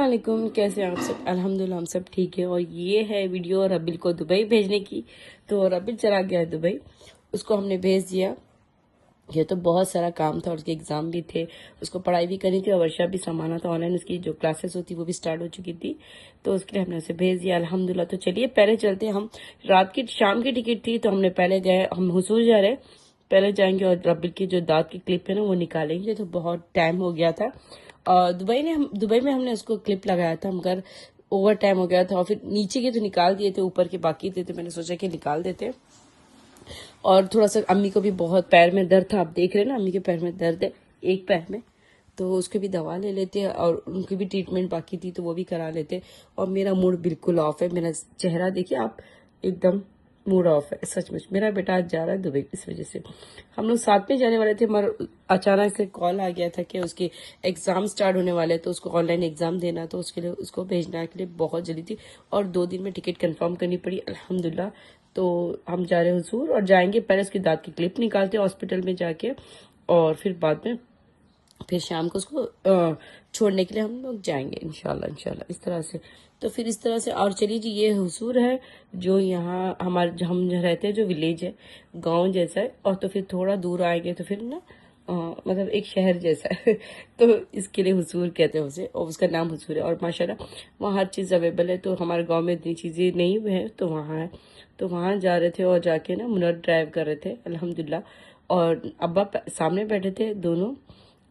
السلام علیکم، کیسے ہیں آپ سب؟ الحمدللہ ہم سب ٹھیک ہے۔ اور یہ ہے ویڈیو ربیل کو دبئی بھیجنے کی۔ تو ربیل چلا گیا ہے دبئی، اس کو ہم نے بھیج دیا۔ یہ تو بہت سارا کام تھا اور اس کے ایگزام بھی تھے، اس کو پڑھائی بھی کرنی تھی اور ورشا بھی سنبھالنا تھا، آن لائن اس کی جو کلاسز ہوتی وہ بھی سٹارٹ ہو چکی تھی، تو اس کے لیے ہم نے اسے بھیج دیا الحمدللہ۔ تو چلیے پہلے چلتے ہیں، ہم رات کی شام کی ٹکٹ تھی تو ہم نے پہلے گئے، ہم حضور جا رہے، پہلے جائیں گے اور ربیل کی جو دانت کی کلپ ہے نا وہ نکالیں گے، تو بہت ٹائم ہو گیا تھا۔ اور دبئی میں ہم نے اس کو کلپ لگایا تھا، مگر اوور ٹائم ہو گیا تھا، اور پھر نیچے کے تو نکال دیے تھے، اوپر کے باقی تھے، تو میں نے سوچا کہ نکال دیتے۔ اور تھوڑا سا امی کو بھی بہت پیر میں درد تھا، آپ دیکھ رہے ہیں نا امی کے پیر میں درد ہے ایک پیر میں، تو اس کو بھی دوا لے لیتے اور ان کی بھی ٹریٹمنٹ باقی تھی تو وہ بھی کرا لیتے۔ اور میرا موڈ بالکل آف ہے، میرا چہرہ دیکھیے آپ، ایک دم موڈ آف ہے سچ مچ۔ میرا بیٹا آج جا رہا ہے دبئی، اس وجہ سے ہم لوگ ساتھ میں جانے والے تھے، مگر اچانک سے کال آ گیا تھا کہ اس کے ایگزام سٹارٹ ہونے والے، تو اس کو آن لائن ایگزام دینا، تو اس کے لیے اس کو بھیجنے کے لیے بہت جلدی تھی، اور 2 دن میں ٹکٹ کنفرم کرنی پڑی الحمدللہ۔ تو ہم جا رہے حضور اور جائیں گے، پہلے اس کی دانت کی کلپ نکالتے ہاسپٹل میں جا کے، اور پھر بعد میں پھر شام کو اس کو چھوڑنے کے لیے ہم لوگ جائیں گے انشاءاللہ اس طرح سے۔ تو پھر اس طرح سے، اور چلیے جی، یہ حضور ہے جو یہاں ہم رہتے ہیں جو ولیج ہے، گاؤں جیسا ہے، اور تو پھر تھوڑا دور آئیں گے تو پھر نا مطلب ایک شہر جیسا ہے تو اس کے لیے حضور کہتے ہیں اسے، اور اس کا نام حضور ہے، اور ماشاءاللہ وہاں ہر چیز اویلیبل ہے، تو ہمارے گاؤں میں اتنی چیزیں نہیں ہیں تو وہاں ہے، تو وہاں جا رہے تھے اور جا کے نا منر ڈرائیو کر رہے تھے الحمدللہ، اور ابا سامنے بیٹھے تھے دونوں،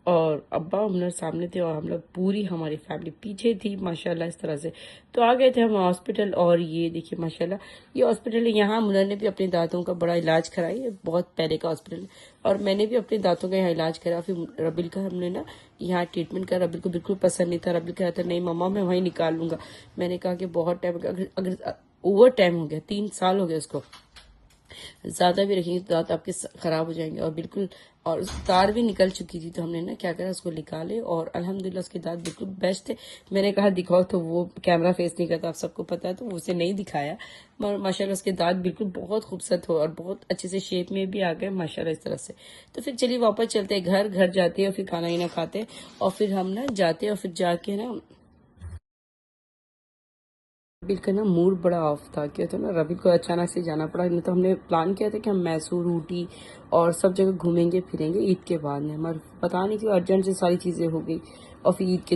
اور ابا منر سامنے تھے، اور ہم لوگ پوری ہماری فیملی پیچھے تھی ماشاءاللہ اس طرح سے۔ تو آ گئے تھے ہم ہاسپٹل، اور یہ دیکھیے ماشاءاللہ یہ ہاسپٹل ہے، یہاں منر نے بھی اپنے دانتوں کا بڑا علاج کرائی، یہ بہت پہلے کا ہاسپٹل ہے، اور میں نے بھی اپنے دانتوں کا یہاں علاج کرا، پھر ربیل کا ہم نے نا یہاں ٹریٹمنٹ کرا۔ ربیل کو بالکل پسند نہیں تھا، ربیل کہا تھا نہیں مما میں وہیں نکال لوں گا، میں نے کہا کہ بہت ٹائم ہو گیا، اگر اوور ٹائم ہو گیا، 3 سال ہو گیا اس کو، زیادہ بھی رکھیں گے تو دانت آپ کے خراب ہو جائیں گے، اور بالکل، اور تار بھی نکل چکی تھی، تو ہم نے نا کیا کرا، اس کو نکالے، اور الحمدللہ اس کے دانت بالکل بیسٹ تھے۔ میں نے کہا دکھاؤ، تو وہ کیمرہ فیس نہیں کرتا، آپ سب کو پتا ہے، تو اسے نہیں دکھایا، مگر ماشاءاللہ اس کے دانت بالکل بہت خوبصورت ہو اور بہت اچھے سے شیپ میں بھی آ گئے ماشاءاللہ اس طرح سے۔ تو پھر چلیے واپس چلتے ہیں گھر جاتے ہیں، اور پھر کھانا ہی نہ کھاتے، اور پھر ہم نا جاتے ہیں، اور پھر جا کے نا ربیل کا نا موڈ بڑا آف تھا، کیا تھا نا، ربیل کو اچانک سے جانا پڑا، نہیں تو ہم نے پلان کیا تھا کہ ہم میسور، اوٹی اور سب جگہ گھومیں گے پھریں گے عید کے بعد میں، ہمارا پتا نہیں کیوں ارجنٹ سے ساری چیزیں ہو گئی، اور پھر عید کے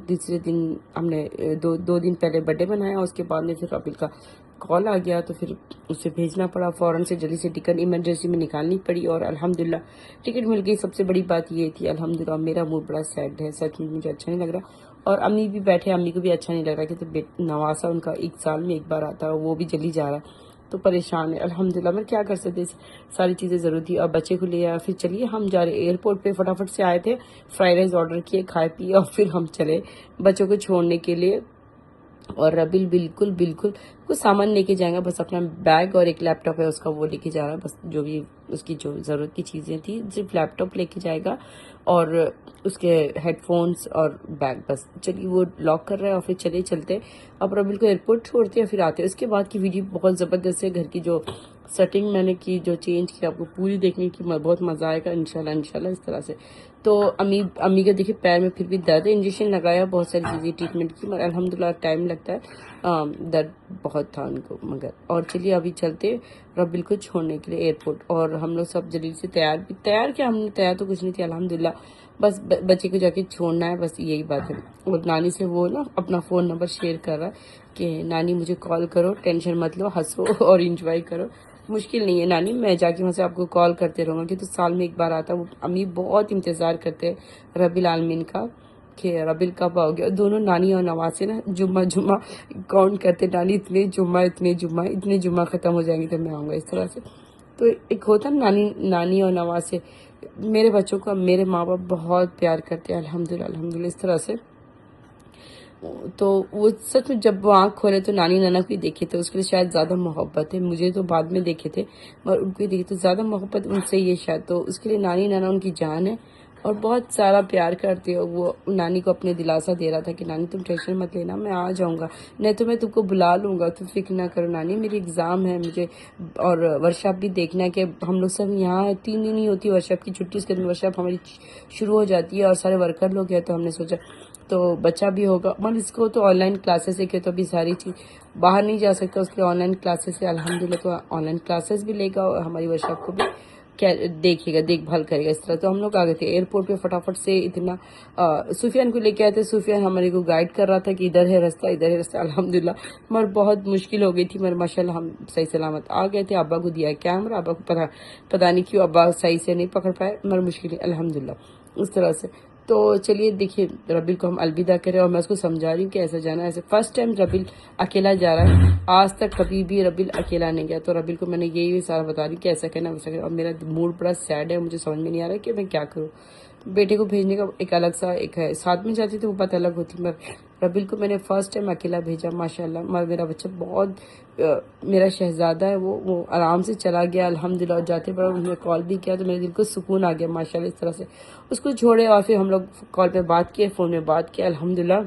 تیسرے دن ہم نے 2 دن پہلے برتھ ڈے منایا، اس کے بعد میں پھر ربیل کا کال آ گیا، تو پھر اسے بھیجنا پڑا فوراً سے، جلدی سے ٹکٹ ایمرجنسی میں نکالنی پڑی، اور الحمدللہ ٹکٹ مل گئی، سب سے بڑی بات یہ تھی الحمدللہ۔ میرا موڈ بڑا سیڈ ہے سچ میں، مجھے اچھا نہیں لگ رہا، اور امی بھی بیٹھے، امی کو بھی اچھا نہیں لگ رہا کہ تو نواسا ان کا 1 سال میں 1 بار آتا ہے، وہ بھی جلدی جا رہا ہے، تو پریشان ہے الحمدللہ، میں کیا کر سکتے، ساری چیزیں ضرور تھی، اور بچے کو لے آیا۔ پھر چلیے ہم جا رہے ایئرپورٹ پہ، فٹافٹ سے آئے تھے، فرائیڈ رائس آرڈر کیے، کھائے پیے، اور پھر ہم چلے بچوں کو چھوڑنے کے لیے، اور ربیل بالکل کچھ سامان لے کے جائیں گا، بس اپنا بیگ اور ایک لیپ ٹاپ ہے اس کا، وہ لے کے جا رہا ہے، بس جو بھی اس کی جو ضرورت کی چیزیں تھی، صرف لیپ ٹاپ لے کے جائے گا، اور اس کے ہیڈ فونز اور بیگ، بس چلیے وہ لاک کر رہا ہے، اور پھر چلتے اب ربیل کو ایئرپورٹ چھوڑتے ہیں، پھر آتے ہیں۔ اس کے بعد کی ویڈیو بہت زبردست ہے، گھر کی جو سیٹنگ میں نے کی، جو چینج کی، آپ کو پوری دیکھنے کی بہت مزہ آئے گا انشاءاللہ اس طرح سے۔ تو امی کا دیکھیں پیر میں پھر بھی درد ہے، انجیکشن لگایا، بہت ساری چیزیں ٹریٹمنٹ کی، مگر الحمدللہ ٹائم لگتا ہے، درد بہت تھا ان کو مگر۔ اور چلیے ابھی چلتے ربیل کو چھوڑنے کے لیے ایئرپورٹ، اور ہم لوگ سب جلدی سے تیار کیا، ہم نے تیار تو کچھ نہیں تھی الحمدللہ، بس بچے کو جا کے چھوڑنا ہے، بس یہی بات ہے۔ اور نانی سے وہ نا اپنا فون نمبر شیئر کر رہا ہے کہ نانی مجھے کال کرو، ٹینشن مت لو، ہنسو اور انجوائے کرو، مشکل نہیں ہے نانی، میں جا کے وہاں سے آپ کو کال کرتے رہوں گا، کہ تو سال میں 1 بار آتا ہے۔ وہ امی بہت انتظار کرتے ہیں ربیل عالمین کا کہ ربیل کب آؤ گے، اور دونوں نانی اور نواز سے نا جمعہ کاؤنٹ کرتے، نانی اتنے جمعہ ختم ہو جائیں گے تو میں آؤں گا، اس طرح سے۔ تو ایک ہوتا نا نانی اور نواز سے، میرے بچوں کو میرے ماں باپ بہت پیار کرتے ہیں الحمدللہ اس طرح سے۔ تو وہ سچ میں جب وہ آنکھ کھولے تو نانی نانا کو ہی دیکھے تھے، اس کے لیے شاید زیادہ محبت ہے، مجھے تو بعد میں دیکھے تھے اور ان کو ہی دیکھے تو زیادہ محبت ان سے ہی ہے شاید، تو اس کے لیے نانی نانا ان کی جان ہے، اور بہت سارا پیار کرتے ہو۔ وہ نانی کو اپنے دلاسا دے رہا تھا کہ نانی تم ٹینشن مت لینا، میں آ جاؤں گا، نہیں تو میں تم کو بلا لوں گا، تم فکر نہ کرو نانی، میری ایگزام ہے مجھے، اور ورکشاپ بھی دیکھنا ہے کہ ہم لوگ سب یہاں 3 دن ہی ہوتی ہے ورکشاپ کی چھٹی، اس کے بعد ورکشاپ ہماری شروع ہو جاتی ہے، اور سارے ورکر لوگ ہیں، تو ہم نے سوچا تو بچہ بھی ہوگا، مگر اس کو تو آن لائن کلاسز ہے کہ تو ابھی ساری چیز باہر نہیں جا سکتا، اس کے آن لائن کلاسز ہے الحمدللہ، تو آن لائن کلاسز بھی لے گا اور ہماری ورکشاپ کو بھی دیکھے گا، دیکھ بھال کرے گا اس طرح۔ تو ہم لوگ آ گئے تھے ایئرپورٹ پہ فٹافٹ سے، اتنا سفیان کو لے کے آئے تھے، سفیان ہمارے کو گائیڈ کر رہا تھا کہ ادھر ہے راستہ، ادھر ہے راستہ، الحمدللہ مگر بہت مشکل ہو گئی تھی، مگر ماشاءاللہ ہم صحیح سلامت آ گئے تھے۔ ابا کو دیا کیمرہ، ابا کو پتہ نہیں کیوں ابا صحیح سے نہیں پکڑ پائے، مگر مشکل ہے الحمدللہ اس طرح سے۔ تو چلیے دیکھیے ربیل کو ہم الوداع کریں، اور میں اس کو سمجھا رہی ہوں کہ ایسا جانا ہے، ایسے فرسٹ ٹائم ربیل اکیلا جا رہا ہے، آج تک کبھی بھی ربیل اکیلا نہیں گیا، تو ربیل کو میں نے یہی سارا بتا رہی کہ ایسا کرنا ویسا کرنا، اور میرا موڈ بڑا سیڈ ہے، مجھے سمجھ میں نہیں آ رہا کہ میں کیا کروں۔ بیٹے کو بھیجنے کا ایک الگ سا ایک ہے، ساتھ میں جاتی تو وہ بات الگ ہوتی، مگر ربیل کو میں نے فرسٹ ٹائم اکیلا بھیجا ماشاءاللہ، مگر میرا بچہ بہت میرا شہزادہ ہے، وہ آرام سے چلا گیا الحمدللہ، اور جاتے بڑا انہوں نے کال بھی کیا تو میرے دل کو سکون آ گیا ماشاءاللہ اس طرح سے۔ اس کو چھوڑے اور پھر ہم لوگ کال پہ بات کیے، فون میں بات کیا الحمدللہ،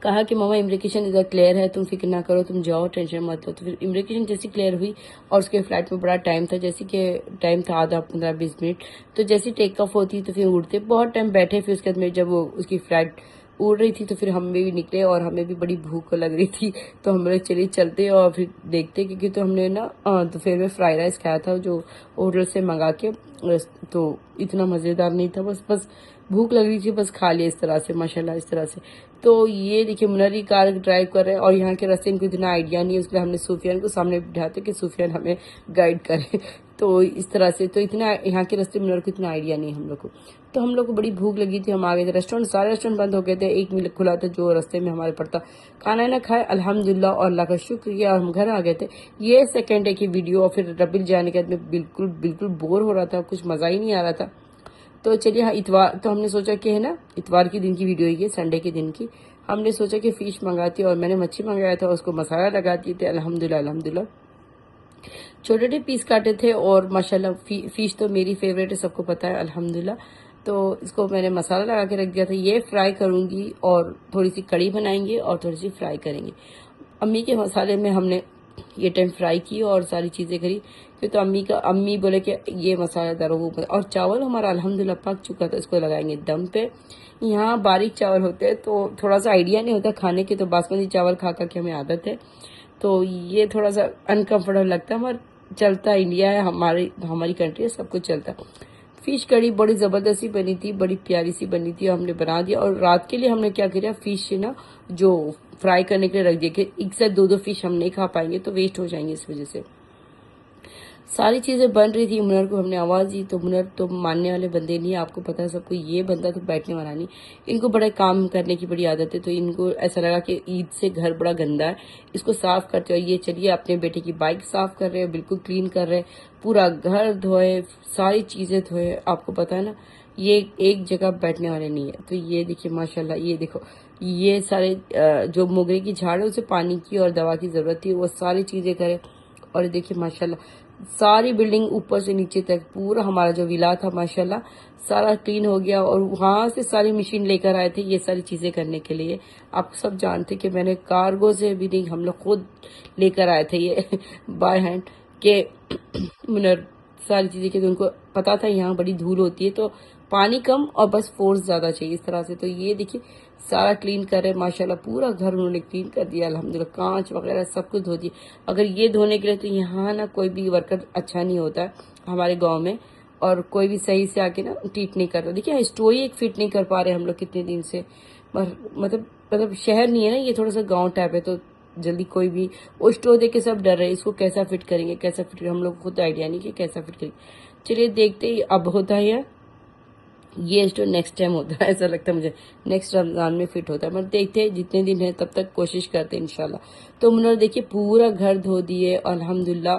کہا کہ ماما امیگریشن ادھر کلیئر ہے، تم فکر نہ کرو، تم جاؤ، ٹینشن مت لو۔ تو پھر امیگریشن جیسی کلیئر ہوئی، اور اس کے فلائٹ میں بڑا ٹائم تھا، جیسے کہ ٹائم تھا آدھا 15-20 منٹ، تو جیسی ٹیک آف ہوتی تو پھر اڑتے بہت ٹائم بیٹھے، پھر اس کے بعد میں جب اس کی فلائٹ اڑ رہی تھی تو پھر ہم بھی نکلے، اور ہمیں بھی بڑی بھوک لگ رہی تھی، تو ہم لوگ چلیے چلتے اور پھر دیکھتے، کیونکہ تو ہم نے نا دوپہر میں فرائی رائس کھایا تھا جو ہوٹل سے منگا کے، تو اتنا مزیدار نہیں تھا، بس بھوک لگ رہی تھی، بس کھا لیا اس طرح سے ماشاءاللہ اس طرح سے۔ تو یہ دیکھیے منری کار ڈرائیو کر رہے ہیں، اور یہاں کے راستے ان کو اتنا آئیڈیا نہیں ہے، اس لیے ہم نے سفیان کو سامنے بٹھاتے کہ سفیان ہمیں گائیڈ کرے، تو اس طرح سے تو اتنا یہاں کے راستے منر کو اتنا آئیڈیا نہیں ہم لوگ کو۔ تو ہم لوگ کو بڑی بھوک لگی تھی، ہم آ گئے تھے ریسٹورینٹ، سارے ریسٹورینٹ بند ہو گئے تھے، ایک ملک کھلا تھا جو راستے میں ہمارے پڑتا، کھانا نہ کھائے الحمدللہ، اور اللہ کا شکریہ ہم گھر آ گئے تھے۔ یہ سیکنڈ ڈے کی ویڈیو، اور پھر ربیل جانے کے بعد میں بالکل بور ہو رہا تھا، کچھ مزہ ہی نہیں آ رہا تھا، تو چلیے اتوار، تو ہم نے سوچا کہ ہے نا اتوار کے دن کی ویڈیو یہ سنڈے کے دن کی، ہم نے سوچا کہ فش منگاتی، اور میں نے مچھلی منگایا تھا، اس کو مسالہ لگاتی تھے الحمدللہ چھوٹے پیس کاٹے تھے، اور ماشاءاللہ فش تو میری فیوریٹ ہے، سب کو پتا ہے الحمدللہ، تو اس کو میں نے مسالہ لگا کے رکھ دیا تھا، یہ فرائی کروں گی، اور تھوڑی سی کڑی بنائیں گے اور تھوڑی سی فرائی کریں گے۔ امی کے مسالے میں ہم نے یہ ٹائم فرائی کی اور ساری چیزیں کری، تو امی بولے کہ یہ مسالہ دار وہ، اور چاول ہمارا الحمدللہ پک چکا تھا، اس کو لگائیں گے دم پہ۔ یہاں باریک چاول ہوتے ہیں تو تھوڑا سا آئیڈیا نہیں ہوتا کھانے کے، تو باسمتی چاول کھا کے ہمیں عادت ہے، تو یہ تھوڑا سا انکمفرٹیبل لگتا ہے، مگر چلتا ہے، انڈیا ہے ہماری کنٹری ہے، سب کچھ چلتا ہے۔ فش کڑی بڑی زبردستی بنی تھی، بڑی پیاری سی بنی تھی، ہم نے بنا دیا، اور رات کے لیے ہم نے کیا کیا فش نا جو فرائی کرنے کے لیے رکھ دیا، کہ ایک ساتھ دو فش ہم نہیں کھا پائیں گے تو ویسٹ ہو جائیں گے، اس وجہ سے ساری چیزیں بن رہی تھی۔ منر کو ہم نے آواز دی، تو منر تو ماننے والے بندے نہیں، آپ کو پتا ہے سب کو، یہ بندہ تو بیٹھنے والا نہیں، ان کو بڑے کام کرنے کی بڑی عادت ہے، تو ان کو ایسا لگا کہ عید سے گھر بڑا گندا ہے، اس کو صاف کرتے ہو، یہ چلیے اپنے بیٹے کی بائک صاف کر رہے ہیں، بالکل کلین کر رہے، پورا گھر دھوئے، ساری چیزیں دھوئے، آپ کو پتا ہے نا یہ ایک جگہ بیٹھنے والے نہیں ہے۔ تو یہ دیکھیے ماشاءاللہ، یہ دیکھو یہ سارے جو موگرے کی جھاڑ ہے اسے پانی کی اور دوا کی ضرورت تھی، وہ ساری چیزیں کرے، اور دیکھیے ماشاءاللہ ساری بلڈنگ اوپر سے نیچے تک پورا ہمارا جو ولا تھا ماشاءاللہ سارا کلین ہو گیا، اور وہاں سے ساری مشین لے کر آئے تھے یہ ساری چیزیں کرنے کے لیے۔ آپ سب جانتے کہ میں نے کارگو سے بھی نہیں، ہم لوگ خود لے کر آئے تھے یہ بائی ہینڈ، کہ منر ساری چیزیں، کہ ان کو پتا تھا یہاں بڑی دھول ہوتی ہے، تو پانی کم اور بس فورس زیادہ چاہیے اس طرح سے۔ تو یہ دیکھیے سارا کلین کر رہے ماشاءاللہ، پورا گھر انہوں نے کلین کر دیا الحمدللہ، کانچ وغیرہ سب کچھ دھو دیا۔ اگر یہ دھونے کے لیے تو یہاں نا کوئی بھی ورکر اچھا نہیں ہوتا ہے ہمارے گاؤں میں، اور کوئی بھی صحیح سے آ کے نا ٹریٹ نہیں کرتا۔ دیکھیے اسٹو ہی ایک فٹ نہیں کر پا رہے ہم لوگ کتنے دن سے، مطلب شہر نہیں ہے نا، یہ تھوڑا سا گاؤں ٹائپ ہے، تو جلدی کوئی بھی وہ اسٹو دیکھ کے سب ڈر رہے، اس کو کیسا فٹ کریں گے، کیسا فٹ کریں گے، ہم لوگ کو خود آئیڈیا نہیں کہ کیسا فٹ کریں گے۔ چلیے دیکھتے ہی اب ہوتا ہے یہ اسٹو نیکسٹ ٹائم ہوتا ہے، ایسا لگتا ہے مجھے نیکسٹ رمضان میں فٹ ہوتا ہے، مگر دیکھتے ہیں جتنے دن ہے تب تک کوشش کرتے ہیں انشاءاللہ۔ تو منر دیکھیے پورا گھر دھو دیے الحمدللہ،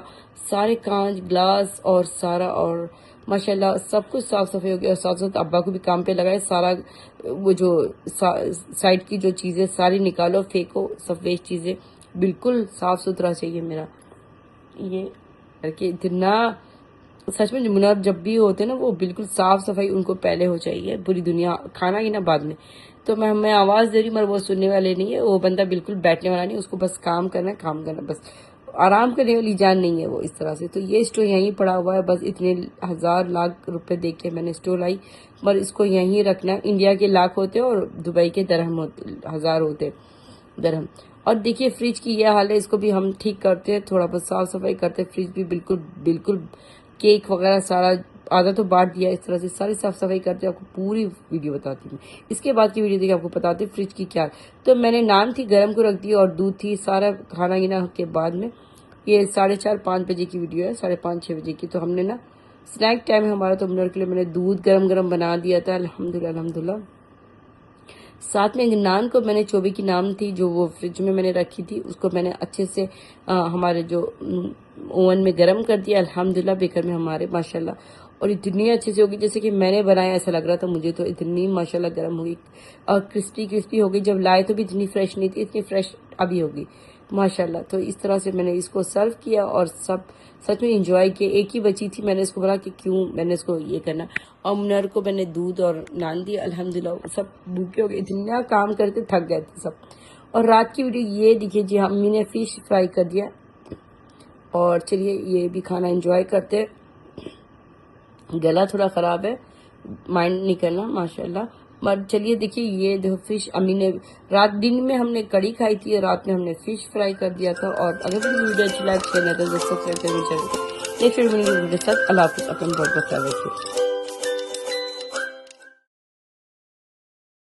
سارے کانچ گلاس اور سارا، اور ماشاءاللہ سب کچھ صاف صفائی ہو گیا، اور ساتھ ساتھ ابا کو بھی کام پہ لگائے، سارا وہ جو سائڈ کی جو چیزیں ساری نکالو پھینکو، سب ویسٹ چیزیں بالکل صاف ستھرا چاہیے میرا یہ کر کے اتنا، سچ میں منر جب بھی ہوتے نا وہ بالکل صاف صفائی ان کو پہلے ہو چاہیے، پوری دنیا کھانا ہی نا بعد میں۔ تو میں آواز دے رہی مگر وہ سننے والے نہیں ہے، وہ بندہ بالکل بیٹھنے والا نہیں، اس کو بس کام کرنا ہے، کام کرنا بس، آرام کرنے والی جان نہیں ہے وہ اس طرح سے. تو یہ اسٹو یہیں پڑا ہوا ہے, بس اتنے 1000 لاکھ روپے دے کے میں نے اسٹو لائی, پر اس کو یہیں رکھنا. انڈیا کے لاکھ ہوتے اور دبئی کے درہم ہوتے, 1000 ہوتے درہم. اور دیکھیے فریج کی یہ حال ہے, اس کو بھی ہم ٹھیک کرتے ہیں, تھوڑا بہت صاف صفائی کرتے ہیں. فریج بھی بالکل کیک وغیرہ سارا آدھا تو بانٹ دیا, اس طرح سے ساری صاف صفائی کرتے ہیں. آپ کو پوری ویڈیو بتاتی ہوں, اس کے بعد کی ویڈیو دیکھ آپ کو بتاتے ہیں فریج کی کیا. تو میں نے نان تھی گرم کو رکھ دی اور دودھ تھی, سارا کھانا گینا کے بعد میں. یہ 4:30-5 بجے کی ویڈیو ہے, 5:30-6 بجے کی. تو ہم نے نا سنیک ٹائم ہے ہمارا, تو منر کے لیے میں نے دودھ گرم بنا دیا تھا الحمدللہ. ساتھ میں نان کو میں نے چوبی کی نان تھی جو وہ فریج میں نے رکھی تھی, اس کو میں نے اچھے سے ہمارے جو اوون میں گرم کر دیا الحمدللہ. بیکر میں ہمارے ماشاءاللہ, اور اتنی اچھے سے ہوگی جیسے کہ میں نے بنایا ایسا لگ رہا تھا مجھے. تو اتنی ماشاءاللہ گرم ہوگی اور کرسپی ہو گئی. جب لائے تو بھی اتنی فریش نہیں تھی, اتنی فریش ابھی ہوگی ماشاءاللہ. تو اس طرح سے میں نے اس کو سرو کیا اور سب سچ میں انجوائے کیا. ایک ہی بچی تھی, میں نے اس کو بولا کہ کیوں میں نے اس کو یہ کرنا, اور منر کو میں نے دودھ اور نان دیا الحمدللہ. سب بھوکے ہو گئے, اتنا کام کرتے تھک گئے تھے سب. اور رات کی ویڈیو یہ دیکھیے جی, امی نے فش فرائی کر دیا, اور چلیے یہ بھی کھانا انجوائے کرتے. گلا تھوڑا خراب ہے, مائنڈ نہیں کرنا ماشاءاللہ. چلیے دیکھیے یہ فش امی نے دن میں ہم نے کڑی کھائی تھی, اور رات میں ہم نے فش فرائی کر دیا تھا. اور اگر ویڈیو اچھی لائک کرنا تو سبسکرائب کرنا چاہیے. نیکسٹ ویڈیو کے ساتھ اللہ حافظ, اپنا بہت خیال رکھیے.